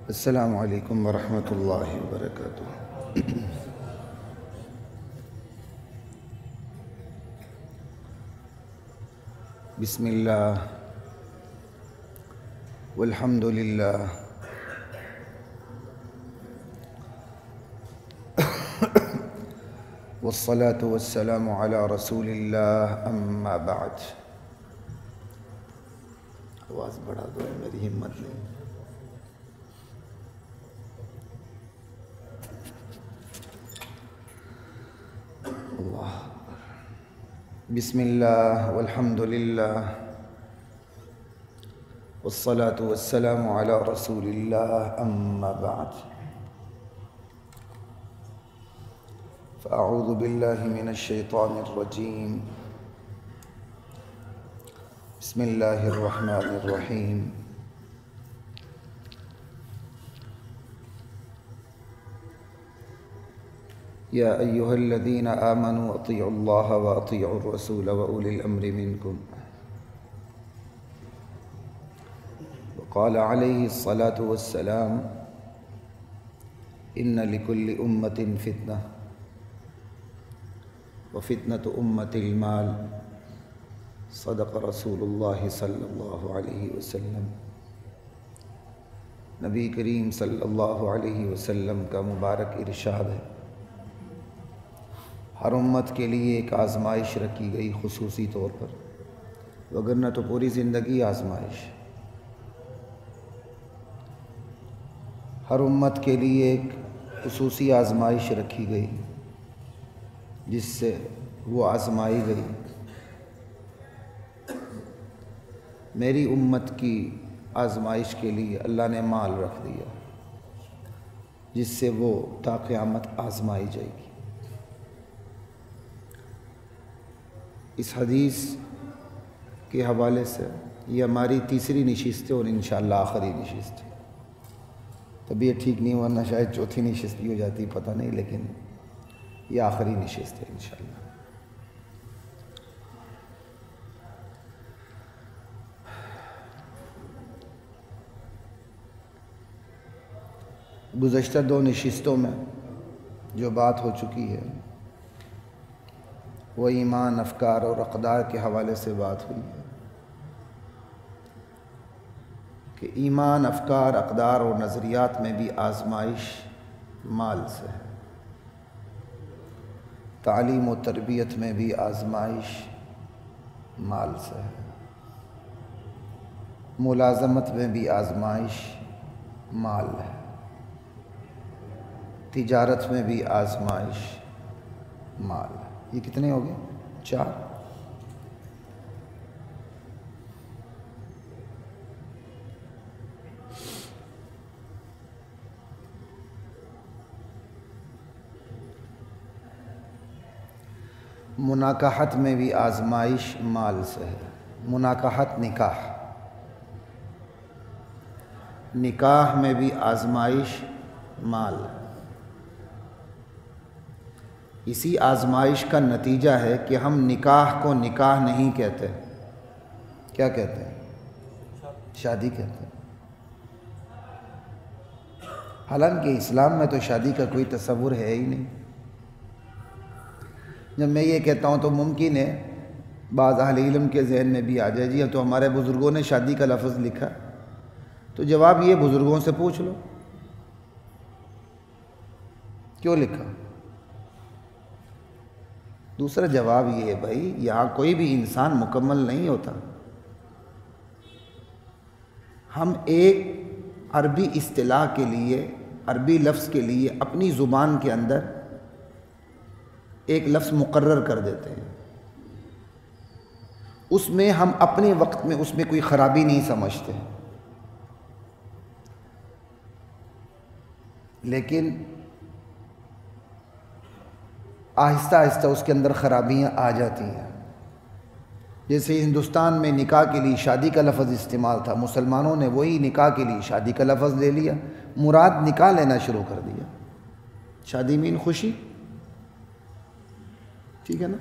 السلام علیکم ورحمۃ اللہ وبرکاتہ۔ بسم اللہ والحمد للہ والصلاة والسلام علی رسول اللہ اما بعد۔ آواز بڑھا دو، میری ہمت نہیں۔ بسم اللہ والحمد للہ والصلاة والسلام علی رسول اللہ اما بعد، فاعوذ باللہ من الشیطان الرجیم، بسم اللہ الرحمن الرحیم۔ یا ایہا الذین آمنوا اطیعوا اللہ واطیعوا الرسول واولی الامر منکم، وقال علیہ الصلاة والسلام ان لکل امۃ فتنہ وفتنۃ امۃ المال، صدق رسول اللہ صلی اللہ علیہ وسلم۔ نبی کریم صلی اللہ علیہ وسلم کا مبارک ارشاد ہے، ہر امت کے لیے ایک آزمائش رکھی گئی خصوصی طور پر، وگرنہ تو پوری زندگی آزمائش۔ ہر امت کے لیے ایک خصوصی آزمائش رکھی گئی جس سے وہ آزمائی گئی۔ میری امت کی آزمائش کے لیے اللہ نے مال رکھ دیا جس سے وہ تا قیامت آزمائی جائے گی۔ اس حدیث کے حوالے سے یہ ہماری تیسری نشست ہے اور انشاءاللہ آخری نشست ہے۔ طبیعت ٹھیک نہیں، ورنہ شاید چوتھی نشست بھی ہو جاتی، پتہ نہیں، لیکن یہ آخری نشست ہے انشاءاللہ۔ گزشتہ دو نشستوں میں جو بات ہو چکی ہے وہ ایمان، افکار اور اقدار کے حوالے سے بات ہوئی ہے کہ ایمان، افکار، اقدار اور نظریات میں بھی آزمائش مال سے ہے، تعلیم و تربیت میں بھی آزمائش مال سے ہے، ملازمت میں بھی آزمائش مال ہے، تجارت میں بھی آزمائش مال ہے۔ یہ کتنے ہو گئے؟ 4۔ مناکحت میں بھی آزمائش مال سے ہے۔ مناکحت نکاح، نکاح میں بھی آزمائش مال ہے۔ اسی آزمائش کا نتیجہ ہے کہ ہم نکاح کو نکاح نہیں کہتے، کیا کہتے ہیں؟ شادی کہتے ہیں۔ حالانکہ اسلام میں تو شادی کا کوئی تصور ہے ہی نہیں۔ جب میں یہ کہتا ہوں تو ممکن ہے بعض اہل علم کے ذہن میں بھی آ جائے جی تو ہمارے بزرگوں نے شادی کا لفظ لکھا، تو جواب یہ بزرگوں سے پوچھ لو کیوں لکھا۔ دوسرا جواب یہ ہے بھائی، یہاں کوئی بھی انسان مکمل نہیں ہوتا۔ ہم ایک عربی اصطلاح کے لیے، عربی لفظ کے لیے اپنی زبان کے اندر ایک لفظ مقرر کر دیتے ہیں، اس میں ہم اپنے وقت میں اس میں کوئی خرابی نہیں سمجھتے، لیکن آہستہ آہستہ اس کے اندر خرابیاں آ جاتی ہیں۔ جیسے ہندوستان میں نکاح کے لیے شادی کا لفظ استعمال تھا، مسلمانوں نے وہی نکاح کے لیے شادی کا لفظ لے لیا، مراد نکاح لینا شروع کر دیا۔ شادی مین خوشی، ٹھیک ہے نا؟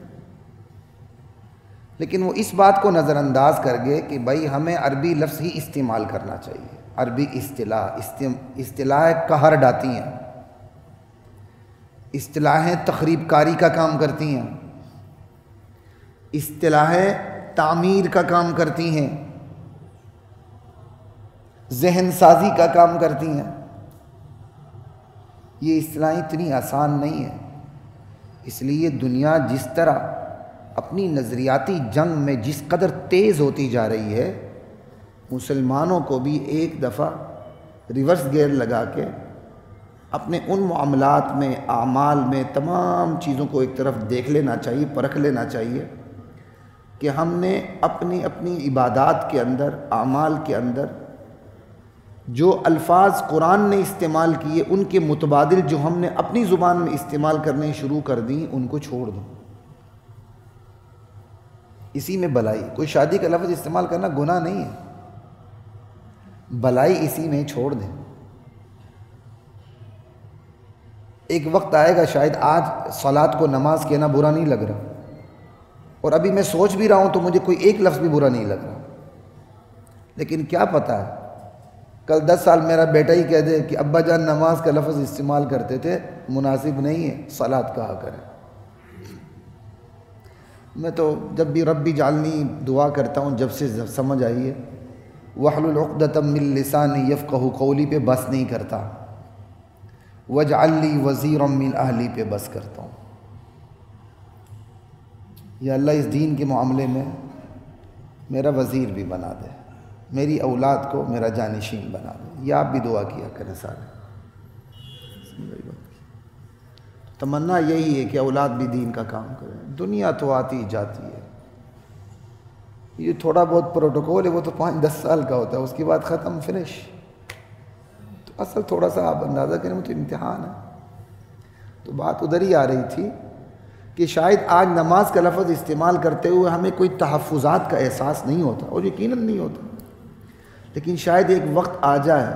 لیکن وہ اس بات کو نظر انداز کر گئے کہ بھائی ہمیں عربی لفظ ہی استعمال کرنا چاہیے. عربی اصطلاح قہر ڈاتی ہیں، اصطلاحیں تخریب کاری کا کام کرتی ہیں، اصطلاحیں تعمیر کا کام کرتی ہیں، ذہن سازی کا کام کرتی ہیں. یہ اصطلاحیں اتنی آسان نہیں ہیں. اس لیے دنیا جس طرح اپنی نظریاتی جنگ میں جس قدر تیز ہوتی جا رہی ہے، مسلمانوں کو بھی ایک دفعہ ریورس گیئر لگا کے اپنے ان معاملات میں، اعمال میں، تمام چیزوں کو ایک طرف دیکھ لینا چاہیے، پرکھ لینا چاہیے کہ ہم نے اپنی عبادات کے اندر، اعمال کے اندر جو الفاظ قرآن نے استعمال کیے ان کے متبادل جو ہم نے اپنی زبان میں استعمال کرنے شروع کر دیں ان کو چھوڑ دیں. اسی میں بلائی. کوئی شادی کا لفظ استعمال کرنا گناہ نہیں ہے، بلائی اسی میں چھوڑ دیں. ایک وقت آئے گا شاید آج صلاۃ کو نماز کہنا برا نہیں لگ رہا، اور ابھی میں سوچ بھی رہا ہوں تو مجھے کوئی ایک لفظ بھی برا نہیں لگ رہا. لیکن کیا پتہ ہے کل 10 سال میرا بیٹا ہی کہہ دے کہ ابا جان نماز کا لفظ استعمال کرتے تھے، مناسب نہیں ہے، صلاۃ کہا کریں. میں تو جب بھی ربی جعلنی دعا کرتا ہوں، جب سے سمجھ آئی ہے وَاحْلُلْ عُقْدَةً مِّن لِّسَانِي يَفْقَهُوا قَوْلِی پہ بس نہیں کرتا، وَاجْعَل لِّی وَزِيرًا مِّنْ أَهْلِی پہ بس کرتا ہوں. یا اللہ اس دین کے معاملے میں میرا وزیر بھی بنا دے، میری اولاد کو میرا جانشین بنا دے. یہ آپ بھی دعا کیا کریں سارے. تمنا یہی ہے کہ اولاد بھی دین کا کام کرے. دنیا تو آتی جاتی ہے، یہ تھوڑا بہت پروٹوکول ہے وہ تو 5-10 سال کا ہوتا ہے، اس کے بعد ختم، فنش. تو اصل تھوڑا سا آپ اندازہ کریں وہ تو امتحان ہے. تو بات ادھر ہی آ رہی تھی کہ شاید آج نماز کا لفظ استعمال کرتے ہوئے ہمیں کوئی تحفظات کا احساس نہیں ہوتا، اور یقیناً نہیں ہوتا. لیکن شاید ایک وقت آ جائے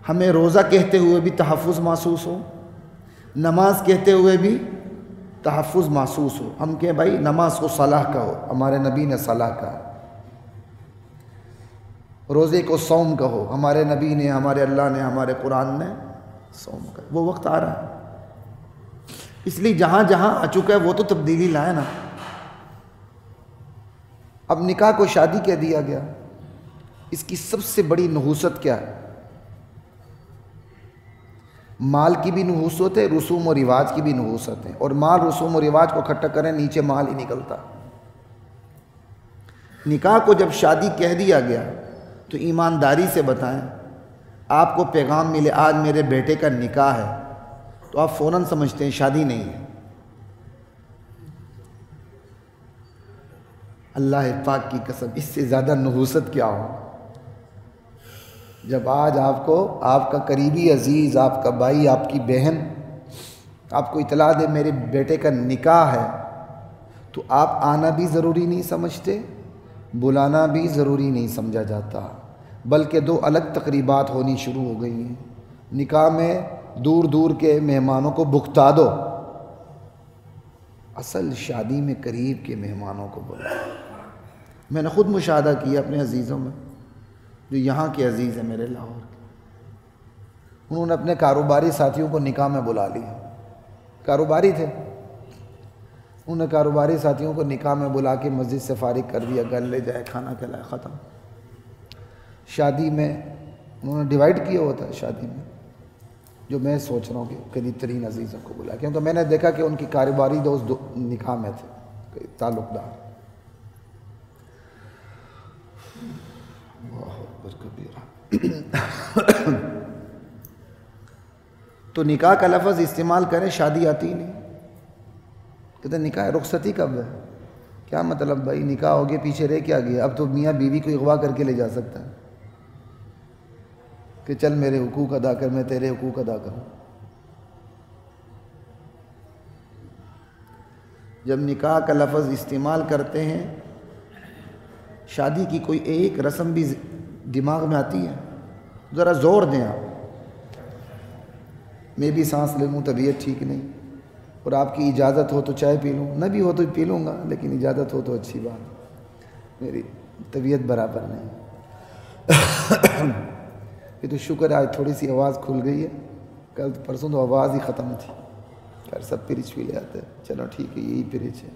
ہمیں روزہ کہتے ہوئے بھی تحفظ محسوس ہو، نماز کہتے ہوئے بھی تحفظ محسوس ہو. ہم کہیں بھائی نماز کو صلاح کہو، ہمارے نبی نے صلاح کہا. روزے کو صوم کہو، ہمارے نبی نے، ہمارے اللہ نے، ہمارے قرآن نے صوم کہا. وہ وقت آ رہا ہے. اس لیے جہاں جہاں آ چکا ہے وہ تو تبدیلی لائے نا. اب نکاح کو شادی کہہ دیا گیا. اس کی سب سے بڑی نحوست کیا ہے؟ مال کی بھی نحوست ہے، رسوم و رواج کی بھی نحوست ہے. اور مال، رسوم و رواج کو اکٹھا کریں نیچے مال ہی نکلتا. نکاح کو جب شادی کہہ دیا گیا تو ایمانداری سے بتائیں، آپ کو پیغام ملے آج میرے بیٹے کا نکاح ہے تو آپ فوراً سمجھتے ہیں شادی نہیں ہے. اللہ پاک کی قسم اس سے زیادہ نحوست کیا ہو؟ جب آج آپ کو آپ کا قریبی عزیز، آپ کا بھائی، آپ کی بہن آپ کو اطلاع دے میرے بیٹے کا نکاح ہے، تو آپ آنا بھی ضروری نہیں سمجھتے، بلانا بھی ضروری نہیں سمجھا جاتا، بلکہ 2 الگ تقریبات ہونی شروع ہو گئی ہیں. نکاح میں دور دور کے مہمانوں کو بھگتا دو، اصل شادی میں قریب کے مہمانوں کو بلاؤ. میں نے خود مشاہدہ کیا اپنے عزیزوں میں، جو یہاں کے عزیز ہیں میرے لاہور کے. انہوں نے اپنے کاروباری ساتھیوں کو نکاح میں بلا لیا. کاروباری تھے، انہوں نے کاروباری ساتھیوں کو نکاح میں بلا کے مسجد سے فارغ کر دیا، گھر لے جائے، کھانا کھلائے، ختم. شادی میں انہوں نے ڈیوائیڈ کیا ہوتا ہے. شادی میں جو میں سوچ رہا ہوں کہ قریب ترین عزیزوں کو بلا، کیونکہ میں نے دیکھا کہ ان کی کاروباری دوست نکاح میں تھے، تعلق دار. تو نکاح کا لفظ استعمال کریں، شادی آتی نہیں. کہتے نکاح رخصتی کب ہے؟ کیا مطلب بھائی؟ نکاح ہو گیا، پیچھے رہ کیا گیا؟ اب تو میاں بیوی کو اغوا کر کے لے جا سکتا ہے کہ چل میرے حقوق ادا کر، میں تیرے حقوق ادا کروں. جب نکاح کا لفظ استعمال کرتے ہیں، شادی کی کوئی ایک رسم بھی دماغ میں آتی ہے؟ ذرا زور دیں آپ. میں بھی سانس لے لوں، طبیعت ٹھیک نہیں، اور آپ کی اجازت ہو تو چائے پی لوں، نہ بھی ہو تو پی لوں گا، لیکن اجازت ہو تو اچھی بات، میری طبیعت برابر نہیں۔ یہ تو شکر ہے آج تھوڑی سی آواز کھل گئی ہے، کل پرسوں تو آواز ہی ختم تھی، خیر سب پریچ بھی لے آتے ہیں، چلو ٹھیک ہے یہی پریچ ہے۔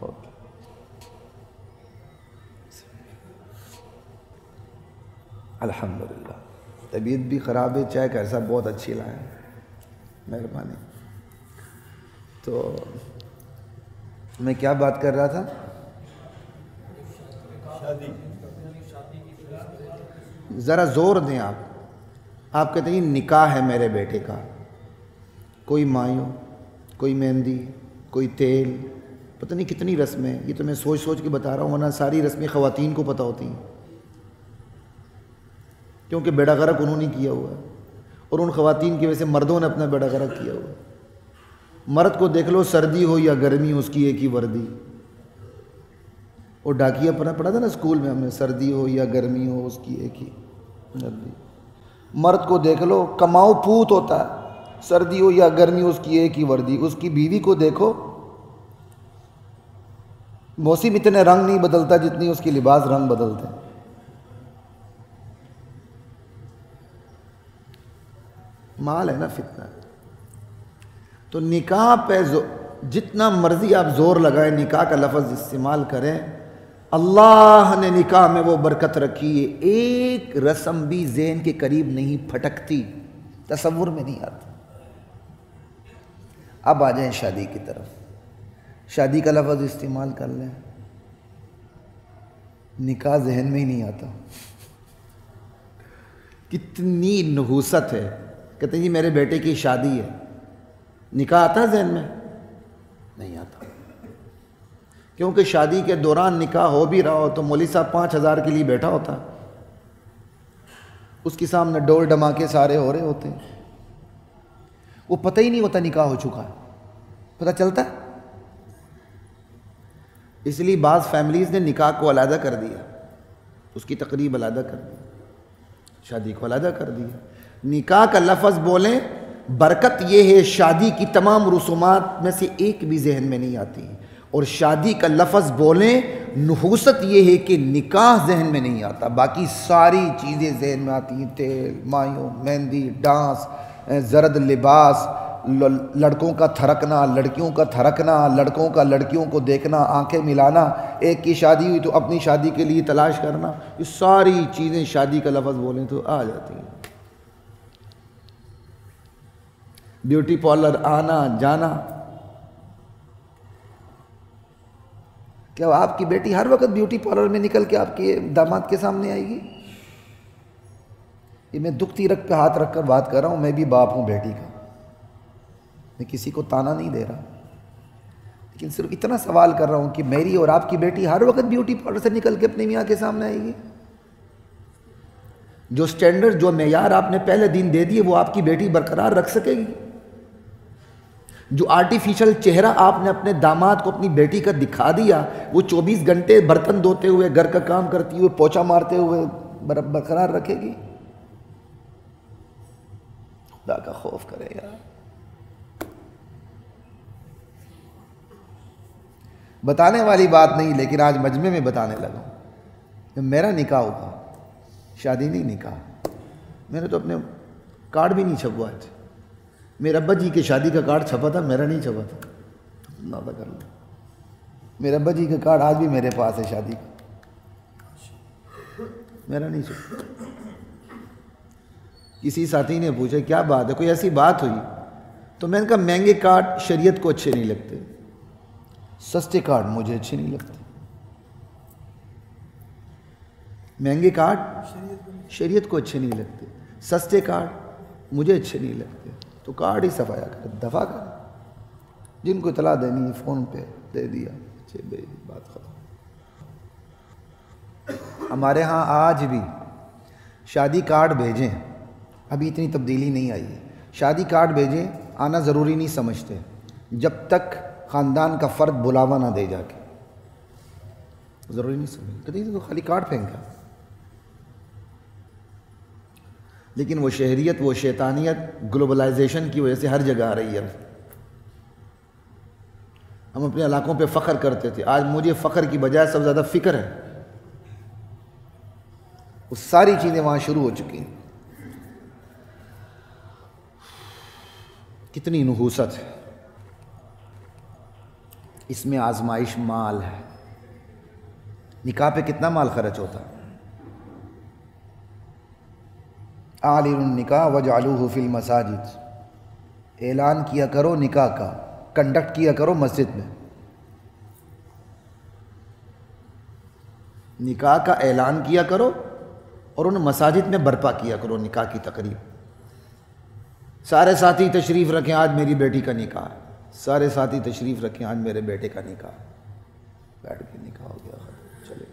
اوکے الحمدللہ، طبیعت بھی خراب ہے، چائے کا ایسا بہت اچھی لائیں، مہربانی۔ تو میں کیا بات کر رہا تھا؟ ذرا زور دیں آپ کہتے ہیں نکاح ہے میرے بیٹے کا، کوئی مایوں، کوئی مہندی، کوئی تیل، پتہ نہیں کتنی رسمیں، یہ تو میں سوچ سوچ کے بتا رہا ہوں، ورنہ ساری رسمیں خواتین کو پتہ ہوتی ہیں، کیونکہ بیڑا غرق انہوں نے کیا ہوا ہے، اور ان خواتین کی وجہ سے مردوں نے اپنا بیڑا غرق کیا ہوا ہے۔ مرد کو دیکھ لو، سردی ہو یا گرمی اس کی ایک ہی وردی، اور ڈاکیا پڑھا تھا نا اسکول میں ہم نے، سردی ہو یا گرمی ہو اس کی ایک ہی وردی۔ مرد کو دیکھ لو، کماؤ پوت ہوتا ہے، سردی ہو یا گرمی اس کی ایک ہی وردی۔ اس کی بیوی کو دیکھو، موسم اتنے رنگ نہیں بدلتا جتنی اس کی لباس رنگ بدلتے ہیں۔ مال ہے نا فتنہ۔ تو نکاح پہ جتنا مرضی آپ زور لگائیں، نکاح کا لفظ استعمال کریں، اللہ نے نکاح میں وہ برکت رکھی ہے، ایک رسم بھی ذہن کے قریب نہیں پھٹکتی، تصور میں نہیں آتی۔ اب آ جائیں شادی کی طرف، شادی کا لفظ استعمال کر لیں، نکاح ذہن میں ہی نہیں آتا۔ کتنی نحوست ہے، کہتے ہیں جی میرے بیٹے کی شادی ہے، نکاح آتا ہے ذہن میں؟ نہیں آتا، کیونکہ شادی کے دوران نکاح ہو بھی رہا ہو تو مولوی صاحب 5,000 کے لیے بیٹھا ہوتا ہے، اس کے سامنے ڈول ڈماکے سارے ہو رہے ہوتے ہیں، وہ پتہ ہی نہیں ہوتا نکاح ہو چکا ہے، پتہ چلتا ہے؟ اس لیے بعض فیملیز نے نکاح کو علیحدہ کر دیا، اس کی تقریب علیحدہ کر دی، شادی کو علیحدہ کر دیا۔ نکاح کا لفظ بولیں، برکت یہ ہے شادی کی تمام رسومات میں سے ایک بھی ذہن میں نہیں آتی، اور شادی کا لفظ بولیں، نحوست یہ ہے کہ نکاح ذہن میں نہیں آتا، باقی ساری چیزیں ذہن میں آتی ہیں، تیل، مایوں، مہندی، ڈانس، زرد لباس، لڑکوں کا تھرکنا، لڑکیوں کا تھرکنا، لڑکوں کا لڑکیوں کو دیکھنا، آنکھیں ملانا، ایک کی شادی ہوئی تو اپنی شادی کے لیے تلاش کرنا، یہ ساری چیزیں شادی کا لفظ بولیں تو آ جاتی ہیں۔ بیوٹی پارلر آنا جانا، کیا آپ کی بیٹی ہر وقت بیوٹی پارلر میں نکل کے آپ کے داماد کے سامنے آئے گی؟ یہ میں دکھتی رکھ پہ ہاتھ رکھ کر بات کر رہا ہوں، میں بھی باپ ہوں بیٹی کا، میں کسی کو تانا نہیں دے رہا، لیکن صرف اتنا سوال کر رہا ہوں کہ میری اور آپ کی بیٹی ہر وقت بیوٹی پارلر سے نکل کے اپنے میاں کے سامنے آئے گی؟ جو سٹینڈرڈ، جو معیار آپ نے پہلے دن دے دیے وہ آپ کی بیٹی برقرار رکھ سکے گی؟ جو آرٹیفیشل چہرہ آپ نے اپنے داماد کو اپنی بیٹی کا دکھا دیا، وہ 24 گھنٹے برتن دھوتے ہوئے، گھر کا کام کرتی ہوئے، پوچھا مارتے ہوئے برقرار رکھے گی؟ خدا کا خوف کرے گا۔ بتانے والی بات نہیں، لیکن آج مجمع میں بتانے لگا، میرا نکاح ہوگا، شادی نہیں نکاح۔ میں نے تو اپنے کارڈ بھی نہیں چھپوائے تھے، میرے ابا جی کے شادی کا کارڈ چھپا تھا، میرا نہیں چھپا تھا، اندازہ کر لو۔ میرے ابا جی کا کارڈ آج بھی میرے پاس ہے شادی کا، میرا نہیں چھپا۔ کسی ساتھی نے پوچھا کیا بات ہے، کوئی ایسی بات ہوئی؟ تو میں نے کہا مہنگے کارڈ شریعت کو اچھے نہیں لگتے، سستے کارڈ مجھے اچھے نہیں لگتے۔ مہنگے کارڈ شریعت کو اچھے نہیں لگتے، سستے کارڈ مجھے اچھے نہیں لگتے، تو کارڈ ہی صفایا کر، دفع کر، جن کو اطلاع دینی ہے فون پہ دے دیا، بات ختم۔ ہمارے ہاں آج بھی شادی کارڈ بھیجیں، ابھی اتنی تبدیلی نہیں آئی ہے، شادی کارڈ بھیجیں، آنا ضروری نہیں سمجھتے جب تک خاندان کا فرد بلاوا نہ دے جا کے، ضروری نہیں سمجھتے، تو خالی کارڈ پھینکا۔ لیکن وہ شہریت، وہ شیطانیت گلوبلائزیشن کی وجہ سے ہر جگہ آ رہی ہے، ہم اپنے علاقوں پہ فخر کرتے تھے، آج مجھے فخر کی بجائے سب سے زیادہ فکر ہے. وہ ساری چیزیں وہاں شروع ہو چکی ہیں. کتنی نحوست ہے اس میں. آزمائش مال ہے. نکاح پہ کتنا مال خرچ ہوتا ہے. اعلنوا النکاح وجعلوہ فی المساجد، اعلان کیا کرو نکاح کا، کنڈکٹ کیا کرو مسجد میں. نکاح کا اعلان کیا کرو اور ان مساجد میں برپا کیا کرو نکاح کی تقریب. سارے ساتھی تشریف رکھیں آج میری بیٹی کا نکاح ہے، سارے ساتھی تشریف رکھیں آج میرے بیٹے کا نکاح ہے. بیٹھ کے نکاح ہو گیا، چلے.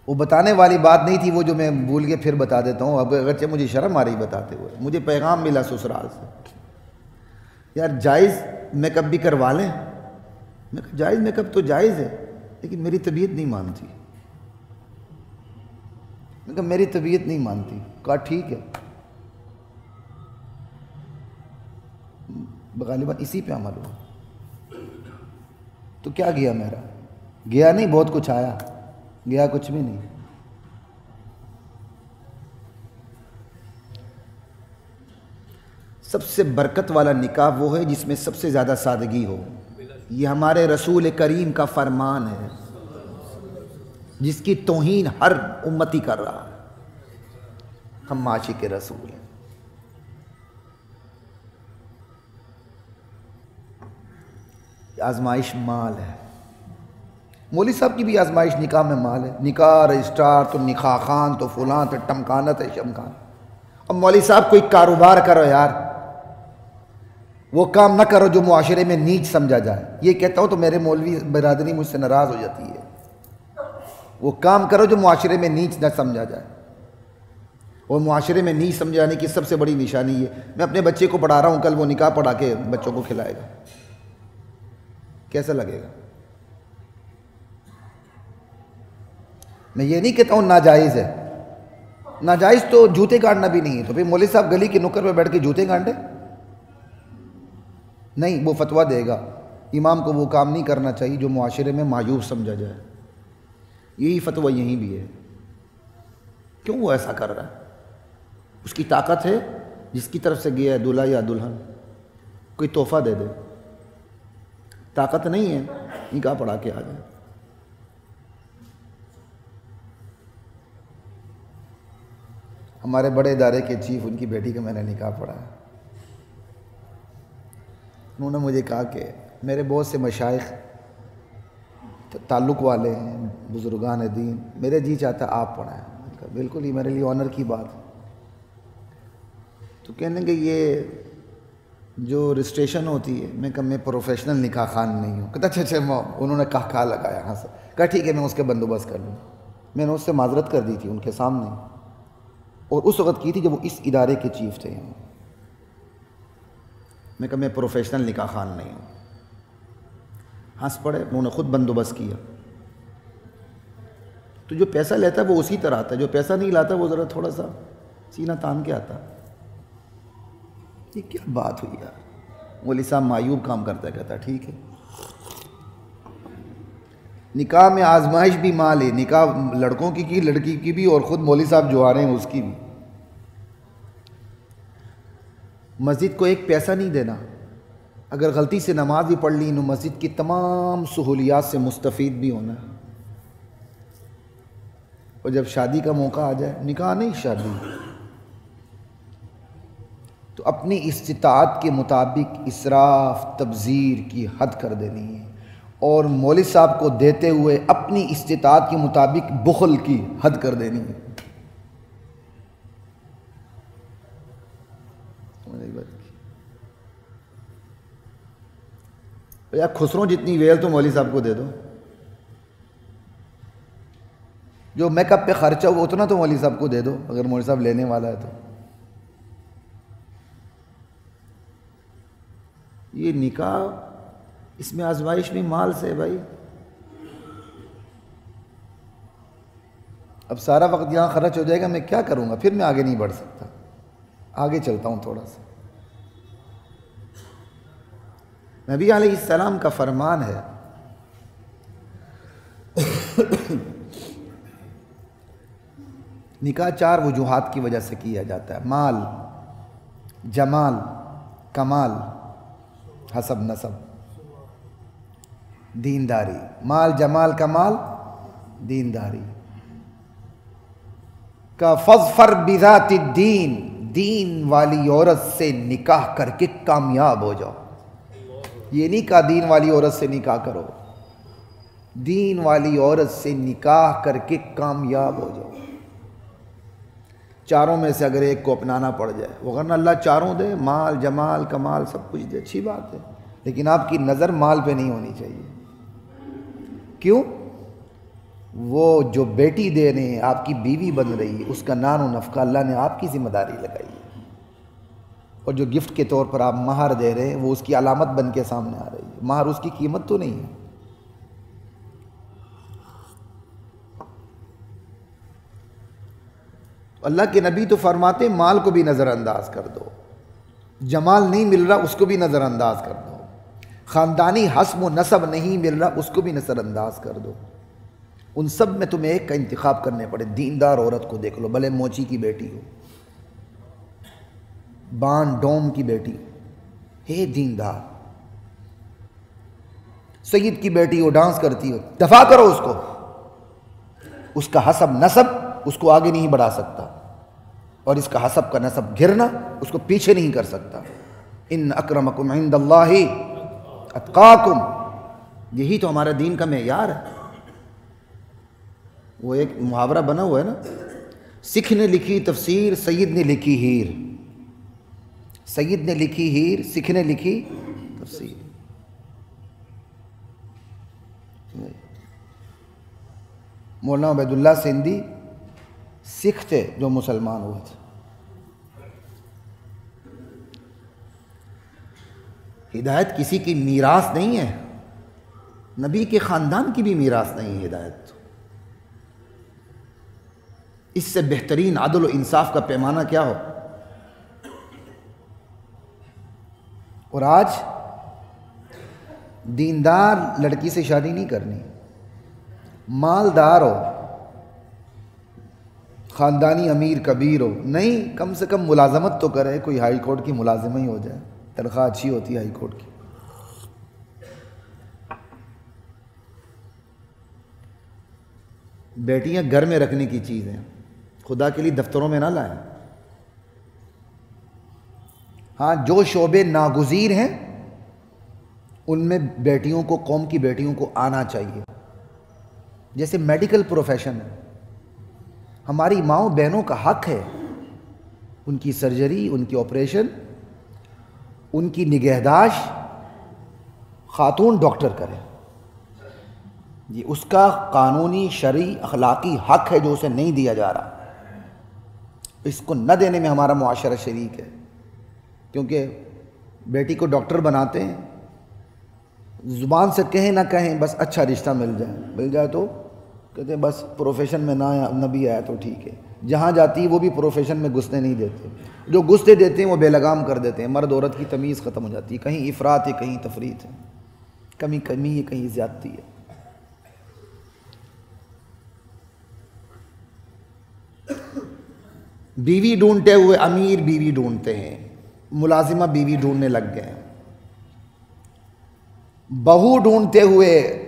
وہ بتانے والی بات نہیں تھی وہ جو میں بھول کے پھر بتا دیتا ہوں. اب اگرچہ مجھے شرم آ رہی بتاتے ہوئے، مجھے پیغام ملا سسرال سے، یار جائز میک اپ بھی کروا لیں. میں کہا جائز میک اپ تو جائز ہے لیکن میری طبیعت نہیں مانتی. میں کہا میری طبیعت نہیں مانتی. کہا ٹھیک ہے. غالباً اسی پہ عمل ہوا. تو کیا گیا میرا؟ گیا نہیں، بہت کچھ آیا. گیا کچھ بھی نہیں. سب سے برکت والا نکاح وہ ہے جس میں سب سے زیادہ سادگی ہو. یہ ہمارے رسول کریم کا فرمان ہے جس کی توہین ہر امتی کر رہا ہے. ہم عاشق رسول ہیں. آزمائش مال ہے. مولوی صاحب کی بھی آزمائش نکاح میں مال ہے. نکاح رجسٹرار تو نکاح خان تو فلاں تو ٹمکانت ہے شمکان. اب مولوی صاحب کوئی کاروبار کرو یار، وہ کام نہ کرو جو معاشرے میں نیچ سمجھا جائے. یہ کہتا ہوں تو میرے مولوی برادری مجھ سے ناراض ہو جاتی ہے. وہ کام کرو جو معاشرے میں نیچ نہ سمجھا جائے. اور معاشرے میں نیچ سمجھانے کی سب سے بڑی نشانی یہ، میں اپنے بچے کو پڑھا رہا ہوں، کل وہ نکاح پڑھا کے بچوں کو کھلائے گا، کیسا لگے گا؟ میں یہ نہیں کہتا ہوں ناجائز ہے. ناجائز تو جوتے کاٹنا بھی نہیں ہے. تو پھر مولوی صاحب گلی کے نکر پہ بیٹھ کے جوتے کاٹے؟ نہیں، وہ فتویٰ دے گا امام کو وہ کام نہیں کرنا چاہیے جو معاشرے میں معیوب سمجھا جائے. یہی فتویٰ یہیں بھی ہے. کیوں وہ ایسا کر رہا ہے؟ اس کی طاقت ہے جس کی طرف سے گیا ہے دلہا یا دلہن کوئی تحفہ دے دے. طاقت نہیں ہے نکاح پڑھا کے آ جائے. ہمارے بڑے ادارے کے چیف، ان کی بیٹی کا میں نے نکاح پڑھا. انہوں نے مجھے کہا کہ میرے بہت سے مشائخ تعلق والے ہیں، بزرگان دین، میرے جی چاہتا آپ پڑھائیں. بالکل، یہ میرے لیے آنر کی بات ہے. تو کہنے کہ یہ جو رجسٹریشن ہوتی ہے، میں کہا میں پروفیشنل نکاح خان نہیں ہوں. کہتا اچھا انہوں نے کہا لگایا ہاں سر. کہا ٹھیک ہے میں اس کے بندوبست کر لوں. میں نے اس سے معذرت کر دی تھی ان کے سامنے، اور اس وقت کی تھی جب وہ اس ادارے کے چیف تھے. میں کہا میں پروفیشنل نکاح خان نہیں ہوں. ہنس پڑے. انہوں نے خود بندوبست کیا. تو جو پیسہ لیتا ہے وہ اسی طرح آتا ہے، جو پیسہ نہیں لاتا وہ ذرا تھوڑا سا سینہ تان کے آتا. یہ کیا بات ہوئی یار؟ مولوی صاحب معیوب کام کرتا ہے. کہتا ٹھیک ہے. نکاح میں آزمائش بھی مال ہے. نکاح لڑکوں کی لڑکی کی بھی، اور خود مولوی صاحب جو آ رہے ہیں اس کی بھی. مسجد کو ایک پیسہ نہیں دینا. اگر غلطی سے نماز بھی پڑھ لی تو مسجد کی تمام سہولیات سے مستفید بھی ہونا ہے. اور جب شادی کا موقع آ جائے، نکاح نہیں شادی، تو اپنی استطاعت کے مطابق اسراف تبذیر کی حد کر دینی ہے. اور مولوی صاحب کو دیتے ہوئے اپنی استطاعت کے مطابق بخل کی حد کر دینی ہے. یا خسروں جتنی ویل تو مولوی صاحب کو دے دو. جو میک اپ پہ خرچہ ہو اتنا تو مولوی صاحب کو دے دو اگر مولوی صاحب لینے والا ہے تو. یہ نکاح، اس میں آزمائش بھی مال سے ہے بھائی. اب سارا وقت یہاں خرچ ہو جائے گا، میں کیا کروں گا؟ پھر میں آگے نہیں بڑھ سکتا. آگے چلتا ہوں تھوڑا سا. نبی علیہ السلام کا فرمان ہے نکاح 4 وجوہات کی وجہ سے کیا جاتا ہے: مال، جمال، کمال، حسب نسب، دینداری۔ مال، جمال، کمال، دینداری کا فظفر بذات الدین، دین والی عورت سے نکاح کر کے کامیاب ہو جاؤ۔ یہ نہیں کہا دین والی عورت سے نکاح کرو، دین والی عورت سے نکاح کر کے کامیاب ہو جاؤ۔ چاروں میں سے اگر ایک کو اپنانا پڑ جائے، وغیرہ اللہ چاروں دے، مال، جمال، کمال سب کچھ دے، اچھی بات ہے، لیکن آپ کی نظر مال پہ نہیں ہونی چاہیے۔ کیوں؟ وہ جو بیٹی دے رہے ہیں، آپ کی بیوی بن رہی ہے، اس کا نان و نفقہ اللہ نے آپ کی ذمہ داری لگائی ہے، اور جو گفٹ کے طور پر آپ مہر دے رہے ہیں وہ اس کی علامت بن کے سامنے آ رہی ہے، مہر اس کی قیمت تو نہیں ہے۔ اللہ کے نبی تو فرماتے ہیں مال کو بھی نظر انداز کر دو، جمال نہیں مل رہا اس کو بھی نظر انداز کر دو، خاندانی حسب و نسب نہیں مل رہا اس کو بھی نظر انداز کر دو۔ ان سب میں تمہیں ایک کا انتخاب کرنے پڑے، دیندار عورت کو دیکھ لو، بھلے موچی کی بیٹی ہو، بان ڈوم کی بیٹی ہو، ہے دیندار، سید کی بیٹی ہو، ڈانس کرتی ہو، دفاع کرو اس کو، اس کا حسب نسب اس کو آگے نہیں بڑھا سکتا، اور اس کا حسب کا نسب گرنا اس کو پیچھے نہیں کر سکتا۔ ان اکرمکم عند اللہ اتقاکم، یہی تو ہمارے دین کا معیار ہے۔ وہ ایک محاورہ بنا ہوا ہے نا، سکھ نے لکھی تفسیر، سید نے لکھی ہیر، سید نے لکھی ہیر، سکھ نے لکھی تفسیر۔ مولانا عبید اللہ سندھی سکھ تھے جو مسلمان ہوئے تھے۔ ہدایت کسی کی میراث نہیں ہے، نبی کے خاندان کی بھی میراث نہیں ہے ہدایت۔ اس سے بہترین عدل و انصاف کا پیمانہ کیا ہو؟ اور آج دیندار لڑکی سے شادی نہیں کرنی، مالدار ہو، خاندانی امیر کبیر ہو، نہیں، کم سے کم ملازمت تو کرے، کوئی ہائی کورٹ کی ملازمہ ہی ہو جائے، تنخواہ اچھی ہوتی ہے ہائی کورٹ کی۔ بیٹیاں گھر میں رکھنے کی چیز ہیں، خدا کے لیے دفتروں میں نہ لائیں۔ ہاں، جو شعبے ناگزیر ہیں ان میں بیٹیوں کو، قوم کی بیٹیوں کو آنا چاہیے، جیسے میڈیکل پروفیشن ہے، ہماری ماؤں بہنوں کا حق ہے، ان کی سرجری، ان کی آپریشن، ان کی نگہداشت خاتون ڈاکٹر کرے، یہ اس کا قانونی، شرعی، اخلاقی حق ہے جو اسے نہیں دیا جا رہا۔ اس کو نہ دینے میں ہمارا معاشرہ شریک ہے، کیونکہ بیٹی کو ڈاکٹر بناتے ہیں، زبان سے کہیں نہ کہیں بس اچھا رشتہ مل جائے تو کہتے ہیں بس پروفیشن میں نہ بھی آیا تو ٹھیک ہے، جہاں جاتی ہے وہ بھی پروفیشن میں گھسنے نہیں دیتے، جو گھستے دیتے ہیں وہ بے لگام کر دیتے ہیں، مرد عورت کی تمیز ختم ہو جاتی ہے، کہیں افراط ہے، کہیں تفریط ہے، کمی ہے، کہیں زیادتی ہے۔ بیوی ڈھونڈتے ہوئے امیر بیوی ڈھونڈتے ہیں، ملازمہ بیوی ڈھونڈنے لگ گئے ہیں، بہو ڈھونڈتے ہوئے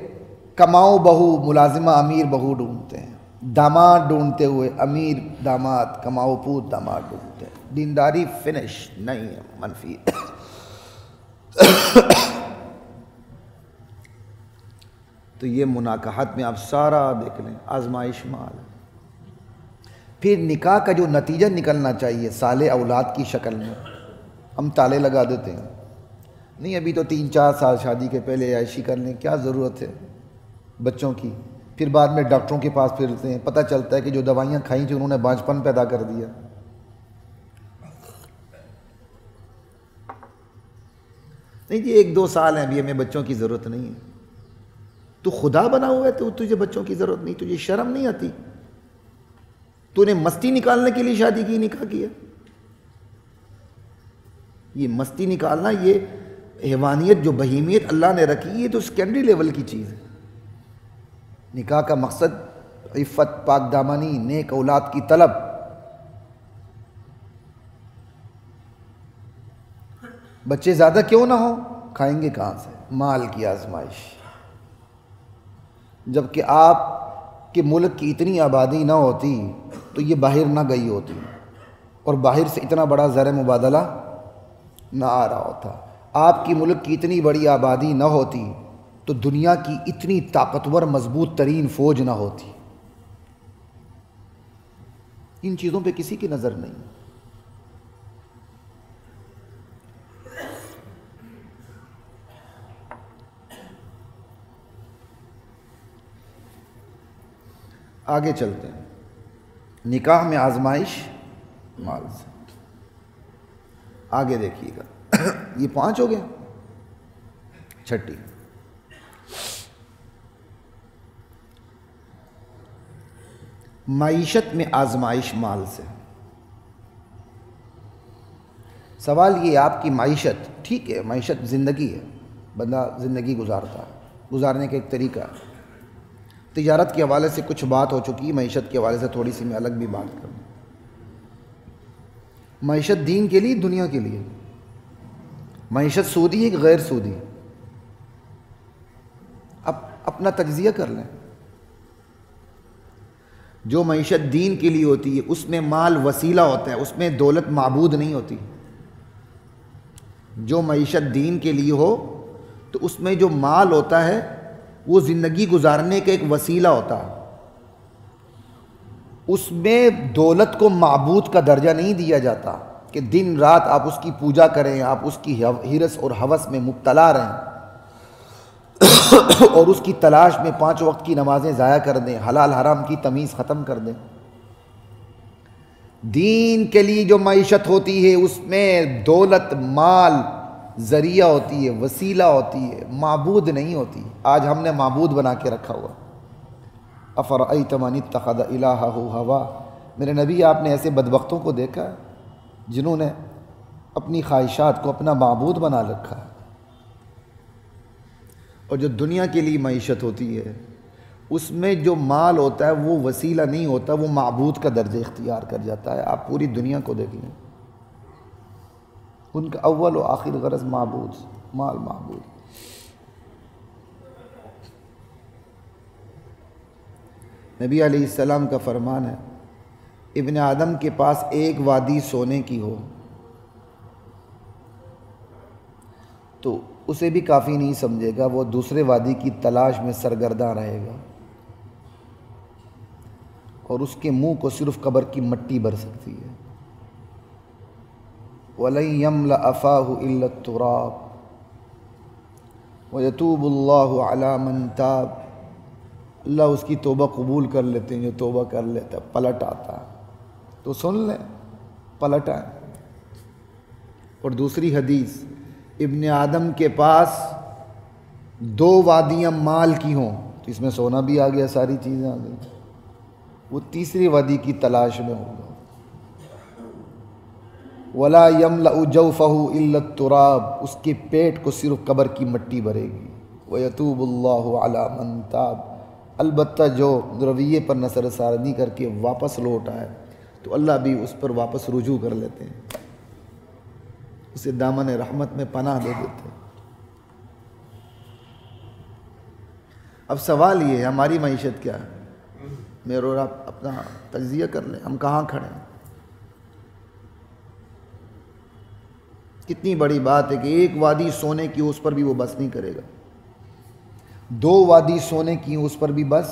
کماؤ بہو، ملازمہ امیر بہو ڈھونڈتے ہیں، داماد ڈھونڈتے ہوئے امیر داماد، کماؤ پوت داماد ڈھونڈتے ہیں۔ دینداری فنش نہیں ہے، منفی۔ تو یہ مناکحات میں آپ سارا دیکھ لیں، آزمائش مال۔ پھر نکاح کا جو نتیجہ نکلنا چاہیے صالح اولاد کی شکل میں، ہم تالے لگا دیتے ہیں، نہیں ابھی تو 3-4 سال شادی کے پہلے عیاشی کر لیں، کیا ضرورت ہے بچوں کی، پھر بعد میں ڈاکٹروں کے پاس پھرتے ہیں، پتہ چلتا ہے کہ جو دوائیاں کھائیں تھیں انہوں نے بانجھپن پیدا کر دیا۔ نہیں جی 1-2 سال ہیں ابھی، ہمیں بچوں کی ضرورت نہیں ہے۔ تو خدا بنا ہوا ہے تو تجھے بچوں کی ضرورت نہیں، تجھے شرم نہیں آتی؟ تو نے مستی نکالنے کے لیے شادی کی، نکاح کیا؟ یہ مستی نکالنا، یہ حیوانیت جو بہیمیت اللہ نے رکھی ہے تو سیکنڈری لیول کی چیز ہے. نکاح کا مقصد عفت، پاک دامنی، نیک اولاد کی طلب. بچے زیادہ کیوں نہ ہوں، کھائیں گے کہاں سے؟ مال کی آزمائش. جبکہ آپ کے ملک کی اتنی آبادی نہ ہوتی تو یہ باہر نہ گئی ہوتی اور باہر سے اتنا بڑا زر مبادلہ نہ آ رہا ہوتا. آپ کی ملک کی اتنی بڑی آبادی نہ ہوتی تو دنیا کی اتنی طاقتور مضبوط ترین فوج نہ ہوتی. ان چیزوں پہ کسی کی نظر نہیں. آگے چلتے ہیں. نکاح میں آزمائش مال سے. آگے دیکھیے گا. یہ 5 ہو گیا. چھٹی، معیشت میں آزمائش مال سے. سوال یہ، آپ کی معیشت ٹھیک ہے، معیشت زندگی ہے، بندہ زندگی گزارتا ہے، گزارنے کا ایک طریقہ ہے. تجارت کے حوالے سے کچھ بات ہو چکی، معیشت کے حوالے سے تھوڑی سی میں الگ بھی بات کروں. معیشت دین کے لیے، دنیا کے لیے. معیشت سودی ہے کہ غیر سودی؟ اب اپنا تجزیہ کر لیں. جو معیشت دین کے لیے ہوتی ہے اس میں مال وسیلہ ہوتا ہے، اس میں دولت معبود نہیں ہوتی. جو معیشت دین کے لیے ہو تو اس میں جو مال ہوتا ہے وہ زندگی گزارنے کا ایک وسیلہ ہوتا ہے. اس میں دولت کو معبود کا درجہ نہیں دیا جاتا کہ دن رات آپ اس کی پوجا کریں، آپ اس کی ہرس اور ہوس میں مبتلا رہیں اور اس کی تلاش میں 5 وقت کی نمازیں ضائع کر دیں، حلال حرام کی تمیز ختم کر دیں. دین کے لیے جو معیشت ہوتی ہے اس میں دولت مال ذریعہ ہوتی ہے، وسیلہ ہوتی ہے، معبود نہیں ہوتی. آج ہم نے معبود بنا کے رکھا ہوا. افرأیت من اتخذ الہہ ہوا. میرے نبی، آپ نے ایسے بدبختوں کو دیکھا ہے جنہوں نے اپنی خواہشات کو اپنا معبود بنا رکھا ہے. اور جو دنیا کے لیے معیشت ہوتی ہے اس میں جو مال ہوتا ہے وہ وسیلہ نہیں ہوتا، وہ معبود کا درجہ اختیار کر جاتا ہے. آپ پوری دنیا کو دیکھ لیں، ان کا اول و آخر غرض معبود، مال معبود. نبی علیہ السلام کا فرمان ہے، ابن آدم کے پاس ایک وادی سونے کی ہو تو اسے بھی کافی نہیں سمجھے گا، وہ دوسرے وادی کی تلاش میں سرگرداں رہے گا اور اس کے منہ کو صرف قبر کی مٹی بھر سکتی ہے. وَلَن يَمْلَأَ فَاهُ إِلَّا التُّرَابُ وَيَتُوبُ اللَّهُ عَلَى مَن تَابَ. اللہ اس کی توبہ قبول کر لیتے ہیں، جو توبہ کر لیتا ہے پلٹ آتا ہے. تو سن لیں، پلٹ آئیں. اور دوسری حدیث، ابن آدم کے پاس 2 وادیاں مال کی ہوں تو اس میں سونا بھی آ گیا، ساری چیزیں آ گئی، وہ تیسری وادی کی تلاش میں ہوگا. وَلَا يَمْلَأُ جَوْفَهُ إِلَّا التُّرَابُ. اس کے پیٹ کو صرف قبر کی مٹی بھرے گی. وَيَتُوبُ اللَّهُ عَلَى مَن تَابَ. البتہ جو رویے پر نظر ثانی کر کے واپس لوٹ آئے تو اللہ بھی اس پر واپس رجوع کر لیتے ہیں، اسے دامن رحمت میں پناہ دے دیتے ہیں. اب سوال یہ ہے، ہماری معیشت کیا ہے؟ میرے اور آپ اپنا تجزیہ کر لیں، ہم کہاں کھڑے ہیں. کتنی بڑی بات ہے کہ ایک وادی سونے کی اس پر بھی وہ بس نہیں کرے گا، 2 وادی سونے کی اس پر بھی بس.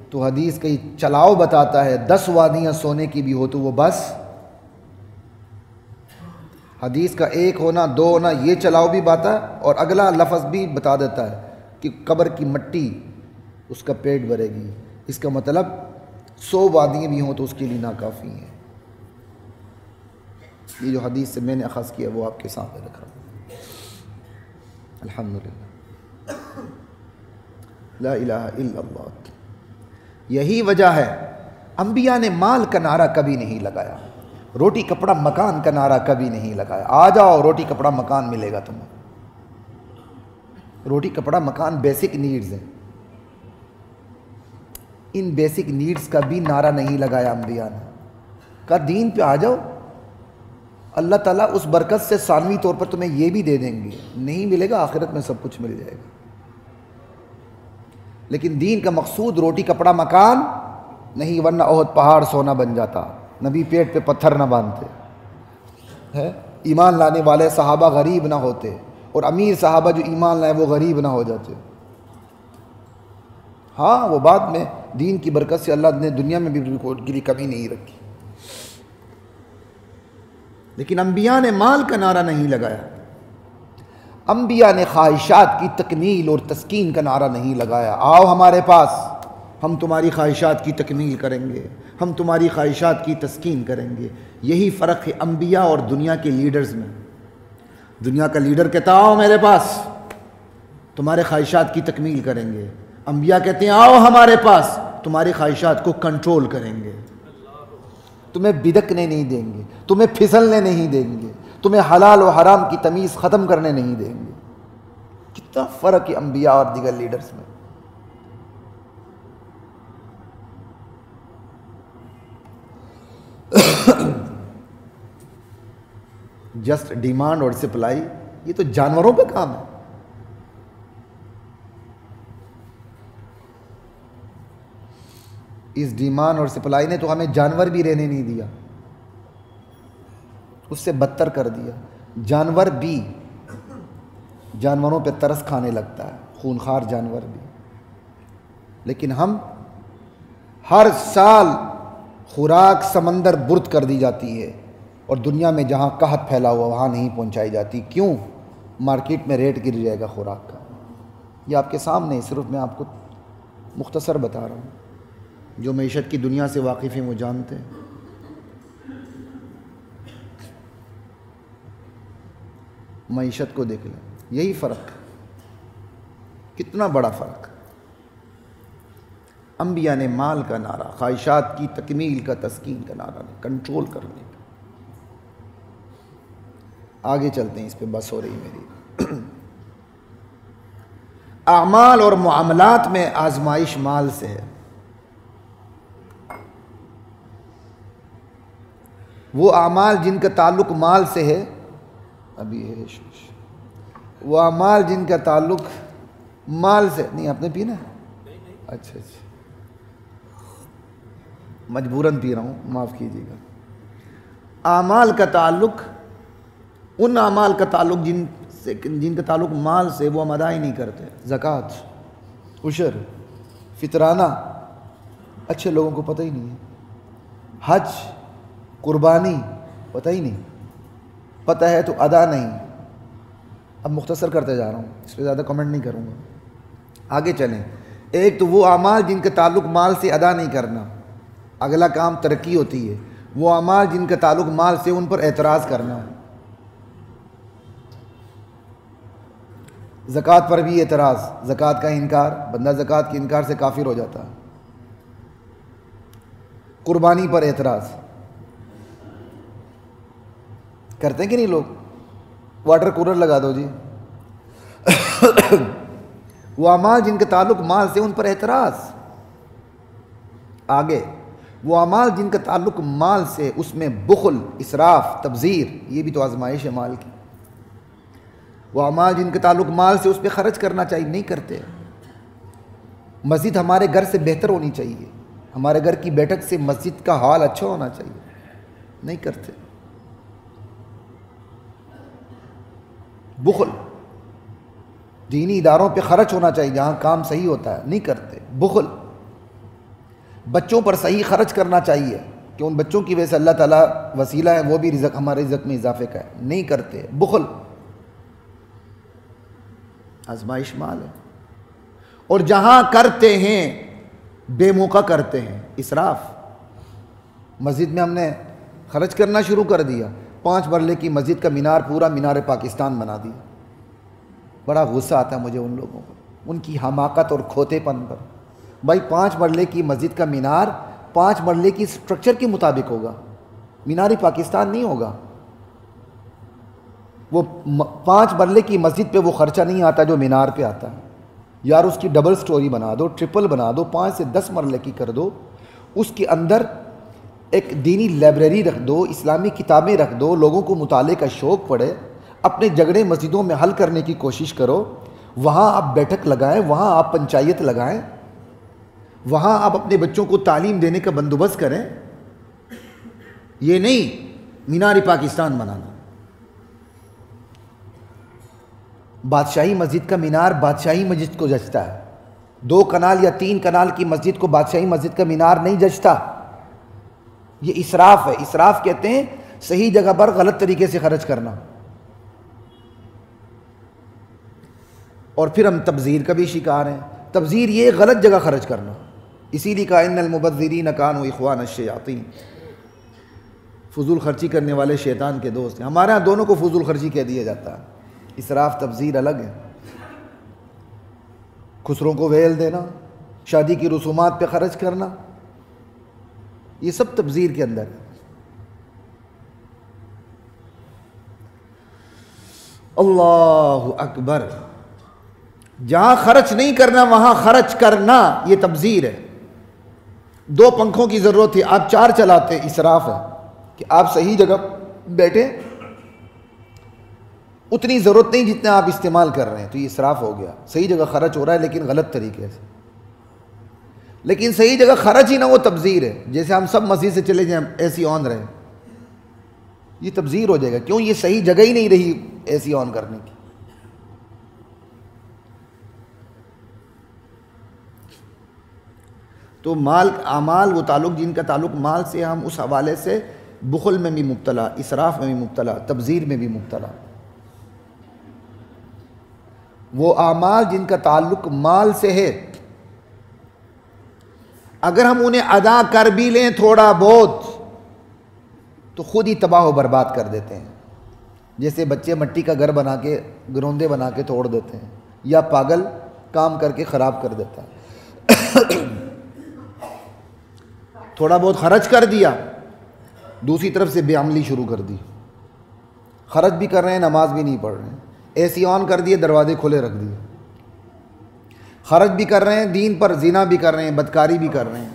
تو حدیث کئی چلاؤ بتاتا ہے 10 وادیاں سونے کی بھی ہو تو وہ بس. حدیث کا 1 ہونا 2 ہونا یہ چلاؤ بھی باتا ہے، اور اگلا لفظ بھی بتا دیتا ہے کہ قبر کی مٹی اس کا پیٹ بھرے گی. اس کا مطلب 100 وادیاں بھی ہوں تو اس کے لیے ناکافی ہیں. یہ جو حدیث سے میں نے اخذ کیا وہ آپ کے سامنے رکھا. الحمدللہ، لا الہ الا اللہ. یہی وجہ ہے انبیاء نے مال کا نعرہ کبھی نہیں لگایا، روٹی کپڑا مکان کا نعرہ کبھی نہیں لگایا. آ جاؤ روٹی کپڑا مکان ملے گا تمہیں. روٹی کپڑا مکان بیسک نیڈز ہیں. ان بیسک نیڈز کا بھی نعرہ نہیں لگایا انبیاء نے. کہا دین پہ آ جاؤ, اللہ تعالیٰ اس برکت سے ثانوی طور پر تمہیں یہ بھی دے دیں گے, نہیں ملے گا آخرت میں سب کچھ مل جائے گا. لیکن دین کا مقصود روٹی کپڑا مکان نہیں, ورنہ احد پہاڑ سونا بن جاتا, نبی پیٹ پہ پتھر نہ باندھتے ہے, ایمان لانے والے صحابہ غریب نہ ہوتے, اور امیر صحابہ جو ایمان لائے وہ غریب نہ ہو جاتے. ہاں وہ بعد میں دین کی برکت سے اللہ نے دنیا میں بھی کی کمی نہیں رکھی, لیکن انبیاء نے مال کا نعرہ نہیں لگایا. انبیاء نے خواہشات کی تکمیل اور تسکین کا نعرہ نہیں لگایا. آؤ ہمارے پاس, ہم تمہاری خواہشات کی تکمیل کریں گے, ہم تمہاری خواہشات کی تسکین کریں گے. یہی فرق ہے انبیاء اور دنیا کے لیڈرز میں. دنیا کا لیڈر کہتا آؤ میرے پاس, تمہارے خواہشات کی تکمیل کریں گے. انبیاء کہتے ہیں آؤ ہمارے پاس, تمہاری خواہشات کو کنٹرول کریں گے, تمہیں بدکنے نہیں دیں گے, تمہیں پھسلنے نہیں دیں گے, تمہیں حلال و حرام کی تمیز ختم کرنے نہیں دیں گے. کتنا فرق ہے انبیاء اور دیگر لیڈرز میں. جسٹ ڈیمانڈ اور سپلائی, یہ تو جانوروں پہ کام ہے. اس ڈیمانڈ اور سپلائی نے تو ہمیں جانور بھی رہنے نہیں دیا, اس سے بدتر کر دیا. جانور بھی جانوروں پہ ترس کھانے لگتا ہے, خونخوار جانور بھی. لیکن ہم ہر سال خوراک سمندر برد کر دی جاتی ہے, اور دنیا میں جہاں قحط پھیلا ہوا وہاں نہیں پہنچائی جاتی. کیوں؟ مارکیٹ میں ریٹ گر جائے گا خوراک کا. یہ آپ کے سامنے ہے, صرف میں آپ کو مختصر بتا رہا ہوں. جو معیشت کی دنیا سے واقف ہیں وہ جانتے ہیں. معیشت کو دیکھ لیں, یہی فرق, کتنا بڑا فرق. انبیاء نے مال کا نعرہ, خواہشات کی تکمیل کا, تسکین کا نعرہ, کنٹرول کرنے کا. آگے چلتے ہیں, اس پہ بس ہو رہی میری. اعمال اور معاملات میں آزمائش مال سے ہے. وہ اعمال جن کا تعلق مال سے ہے, ابھی ہے وہ اعمال جن کا تعلق مال سے نہیں. آپ نے پینا ہے؟ اچھا اچھا, مجبوراً پی رہا ہوں, معاف کیجیے گا. اعمال کا تعلق, ان اعمال کا تعلق جن کا تعلق مال سے, وہ ہم ادا ہی نہیں کرتے. زکوٰۃ, عشر, فطرانہ, اچھے لوگوں کو پتہ ہی نہیں ہے. حج, قربانی, پتہ ہی نہیں. پتہ ہے تو ادا نہیں. اب مختصر کرتے جا رہا ہوں, اس پہ زیادہ کمنٹ نہیں کروں گا. آگے چلیں. ایک تو وہ اعمال جن کا تعلق مال سے ادا نہیں کرنا, اگلا کام ترقی ہوتی ہے. وہ اعمال جن کا تعلق مال سے, ان پر اعتراض کرنا. زکوٰۃ پر بھی اعتراض, زکوٰۃ کا انکار, بندہ زکوٰۃ کے انکار سے کافر ہو جاتا ہے. قربانی پر اعتراض کرتے ہیں کہ نہیں لوگ؟ واٹر کولر لگا دو جی. وہ اعمال جن کا تعلق مال سے, ان پر اعتراض. آگے, وہ اعمال جن کا تعلق مال سے, اس میں بخل, اسراف, تبذیر, یہ بھی تو آزمائش ہے مال کی. وہ اعمال جن کا تعلق مال سے, اس پہ خرچ کرنا چاہیے, نہیں کرتے. مسجد ہمارے گھر سے بہتر ہونی چاہیے, ہمارے گھر کی بیٹھک سے مسجد کا حال اچھا ہونا چاہیے, نہیں کرتے. بخل, دینی اداروں پہ خرچ ہونا چاہیے جہاں کام صحیح ہوتا ہے, نہیں کرتے. بخل, بچوں پر صحیح خرچ کرنا چاہیے کہ ان بچوں کی وجہ سے اللہ تعالیٰ وسیلہ ہے, وہ بھی رزق, ہمارے رزق میں اضافے کا ہے, نہیں کرتے. بخل, آزمائش مال ہے. اور جہاں کرتے ہیں بے موقع کرتے ہیں, اسراف. مسجد میں ہم نے خرچ کرنا شروع کر دیا, 5 مرلے کی مسجد کا مینار پورا مینار پاکستان بنا دیا. بڑا غصہ آتا ہے مجھے ان لوگوں کو, ان کی حماقت اور کھوتے پن پر. بھائی 5 مرلے کی مسجد کا مینار 5 مرلے کی سٹرکچر کے مطابق ہوگا, مینار پاکستان نہیں ہوگا. وہ 5 مرلے کی مسجد پہ وہ خرچہ نہیں آتا جو مینار پہ آتا ہے. یار اس کی ڈبل سٹوری بنا دو, ٹرپل بنا دو, 5 سے 10 مرلے کی کر دو, اس کے اندر ایک دینی لائبریری رکھ دو, اسلامی کتابیں رکھ دو, لوگوں کو مطالعے کا شوق پڑے, اپنے جھگڑے مسجدوں میں حل کرنے کی کوشش کرو, وہاں آپ بیٹھک لگائیں, وہاں آپ پنچایت لگائیں, وہاں آپ اپنے بچوں کو تعلیم دینے کا بندوبست کریں. یہ نہیں مینار پاکستان بنانا. بادشاہی مسجد کا مینار بادشاہی مسجد کو جچتا ہے, 2 کنال یا 3 کنال کی مسجد کو بادشاہی مسجد کا مینار نہیں جچتا. یہ اسراف ہے. اسراف کہتے ہیں صحیح جگہ پر غلط طریقے سے خرچ کرنا. اور پھر ہم تبذیر کا بھی شکار ہیں. تبذیر یہ غلط جگہ خرچ کرنا. اسی لیے کہا ان المبذرین کانوا اخوان الشیاطین, فضول خرچی کرنے والے شیطان کے دوست ہیں. ہمارے ہاں دونوں کو فضول خرچی کہہ دیا جاتا ہے. اسراف تبذیر الگ ہے. خسروں کو ویل دینا, شادی کی رسومات پہ خرچ کرنا, یہ سب تبذیر کے اندر ہے. اللہ اکبر. جہاں خرچ نہیں کرنا وہاں خرچ کرنا, یہ تبذیر ہے. 2 پنکھوں کی ضرورت ہے, آپ 4 چلاتے, اسراف ہے کہ آپ صحیح جگہ بیٹھے, اتنی ضرورت نہیں جتنا آپ استعمال کر رہے ہیں, تو یہ اسراف ہو گیا. صحیح جگہ خرچ ہو رہا ہے لیکن غلط طریقے سے. لیکن صحیح جگہ خرچ ہی نہ وہ تبذیر ہے. جیسے ہم سب مسجد سے چلے جائیں اے سی آن رہے, یہ تبذیر ہو جائے گا. کیوں؟ یہ صحیح جگہ ہی نہیں رہی اے سی آن کرنے کی. تو مال اعمال وہ تعلق جن کا تعلق مال سے, ہم اس حوالے سے بخل میں بھی مبتلا, اسراف میں بھی مبتلا, تبذیر میں بھی مبتلا. وہ اعمال جن کا تعلق مال سے ہے, اگر ہم انہیں ادا کر بھی لیں تھوڑا بہت تو خود ہی تباہ و برباد کر دیتے ہیں. جیسے بچے مٹی کا گھر بنا کے, گروندے بنا کے توڑ دیتے ہیں, یا پاگل کام کر کے خراب کر دیتا ہے. تھوڑا بہت خرچ کر دیا, دوسری طرف سے بے عملی شروع کر دی. خرچ بھی کر رہے ہیں, نماز بھی نہیں پڑھ رہے ہیں, اے سی آن کر دیے, دروازے کھلے رکھ دیے. خرچ بھی کر رہے ہیں دین پر, زنا بھی کر رہے ہیں, بدکاری بھی کر رہے ہیں,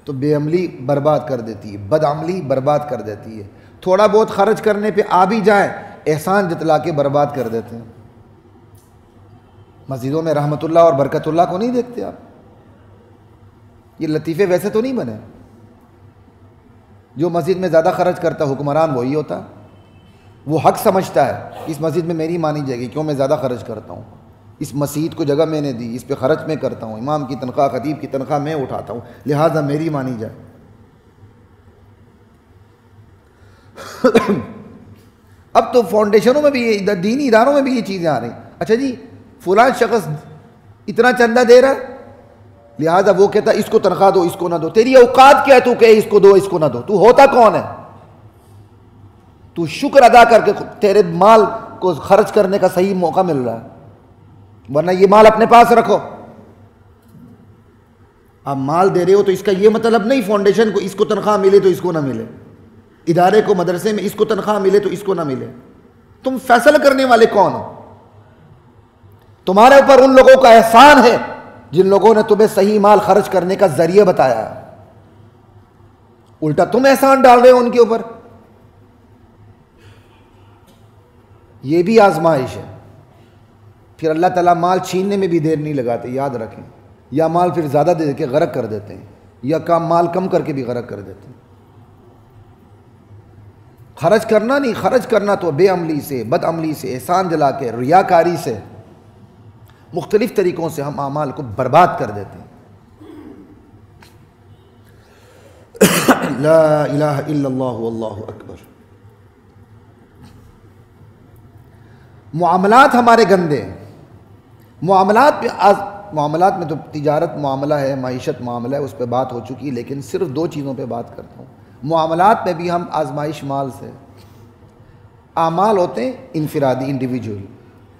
تو بے عملی برباد کر دیتی ہے, بد عملی برباد کر دیتی ہے. تھوڑا بہت خرچ کرنے پہ آ بھی جائیں, احسان جتلا کے برباد کر دیتے ہیں. مسجدوں میں رحمت اللہ اور برکت اللہ کو نہیں دیکھتے آپ؟ یہ لطیفے ویسے تو نہیں بنے. جو مسجد میں زیادہ خرچ کرتا حکمران وہی ہوتا, وہ حق سمجھتا ہے اس مسجد میں میری مانی جائے گی, کیوں میں زیادہ خرچ کرتا ہوں, اس مسجد کو جگہ میں نے دی, اس پہ خرچ میں کرتا ہوں, امام کی تنخواہ خطیب کی تنخواہ میں اٹھاتا ہوں, لہٰذا میری مانی جائے. اب تو فاؤنڈیشنوں میں بھی, دینی اداروں میں بھی یہ چیزیں آ رہی ہیں. اچھا جی فلاں شخص اتنا چندہ دے رہا ہے, لہٰذا وہ کہتا ہے اس کو تنخواہ دو, اس کو نہ دو. تیری اوقات کیا ہے تو کہ اس کو دو اس کو نہ دو؟ تو ہوتا کون ہے؟ تو شکر ادا کر کے تیرے مال کو خرچ کرنے کا صحیح موقع مل رہا ہے, ورنہ یہ مال اپنے پاس رکھو. آپ مال دے رہے ہو تو اس کا یہ مطلب نہیں فاؤنڈیشن کو اس کو تنخواہ ملے تو اس کو نہ ملے, ادارے کو مدرسے میں اس کو تنخواہ ملے تو اس کو نہ ملے. تم فیصلہ کرنے والے کون ہو؟ تمہارے اوپر ان لوگوں کا احسان ہے جن لوگوں نے تمہیں صحیح مال خرچ کرنے کا ذریعہ بتایا ہے, الٹا تم احسان ڈال رہے ہو ان کے اوپر. یہ بھی آزمائش ہے. پھر اللہ تعالیٰ مال چھیننے میں بھی دیر نہیں لگاتے, یاد رکھیں. یا مال پھر زیادہ دے کے غرق کر دیتے ہیں, یا مال کم کر کے بھی غرق کر دیتے ہیں. خرچ کرنا نہیں, خرچ کرنا تو بے عملی سے, بد عملی سے, احسان جلا کے, ریاکاری سے, مختلف طریقوں سے ہم اعمال کو برباد کر دیتے ہیں. لا الہ الا اللہ واللہ اکبر. معاملات ہمارے گندے ہیں. معاملات میں تو تجارت معاملہ ہے, معیشت معاملہ ہے, اس پہ بات ہو چکی, لیکن صرف 2 چیزوں پہ بات کرتا ہوں. معاملات میں بھی ہم آزمائش مال سے. اعمال ہوتے ہیں انفرادی, انڈیویجول.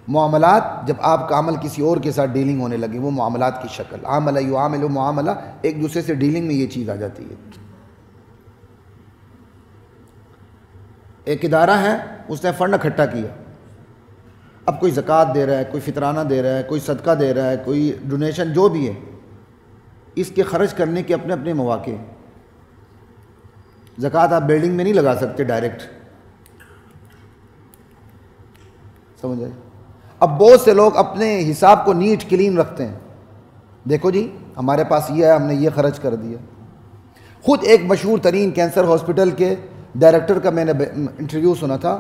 معاملات جب آپ کا عمل کسی اور کے ساتھ ڈیلنگ ہونے لگے, وہ معاملات کی شکل. عاملہ یعامل معاملہ, ایک دوسرے سے ڈیلنگ میں یہ چیز آ جاتی ہے. ایک ادارہ ہے، اس نے فنڈ اکٹھا کیا، اب کوئی زکوٰۃ دے رہا ہے، کوئی فطرانہ دے رہا ہے، کوئی صدقہ دے رہا ہے، کوئی ڈونیشن جو بھی ہے، اس کے خرچ کرنے کے اپنے اپنے مواقع ہیں۔ زکوٰۃ آپ بلڈنگ میں نہیں لگا سکتے ڈائریکٹ، سمجھ آئے؟ اب بہت سے لوگ اپنے حساب کو نیٹ کلین رکھتے ہیں، دیکھو جی ہمارے پاس یہ ہے، ہم نے یہ خرچ کر دیا۔ خود ایک مشہور ترین کینسر ہاسپٹل کے ڈائریکٹر کا میں نے انٹرویو سنا تھا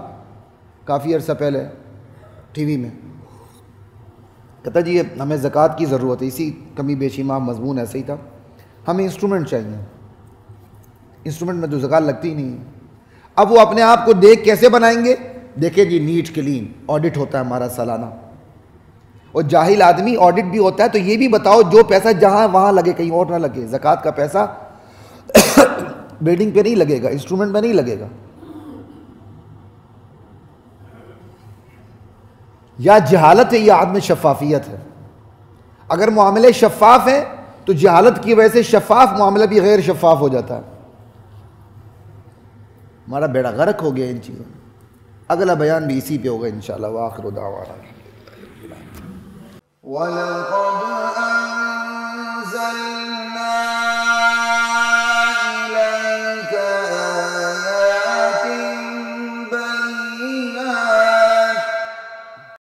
کافی عرصہ پہلے ٹی وی میں، کہتا جی ہمیں زکوٰۃ کی ضرورت ہے، اسی کمی بیشی ماہ مضمون ایسے ہی تھا، ہمیں انسٹرومنٹ چاہیے، انسٹرومنٹ میں تو زکوٰۃ لگتی ہی نہیں ہے۔ اب وہ اپنے آپ کو دیکھ کیسے بنائیں گے؟ دیکھیں جی نیٹ کلین آڈٹ ہوتا ہے ہمارا سالانہ، اور جاہل آدمی آڈٹ بھی ہوتا ہے، تو یہ بھی بتاؤ جو پیسہ جہاں وہاں لگے کہیں اور نہ لگے، زکوٰۃ کا پیسہ بلڈنگ پہ نہیں لگے گا، انسٹرومنٹ میں نہیں لگے گا۔ یا جہالت ہے یا عدم شفافیت ہے۔ اگر معاملے شفاف ہیں تو جہالت کی وجہ سے شفاف معاملہ بھی غیر شفاف ہو جاتا ہے، ہمارا بیڑا غرق ہو گیا ان چیزوں میں۔ اگلا بیان بھی اسی پہ ہوگا انشاءاللہ۔ وآخر دعوانا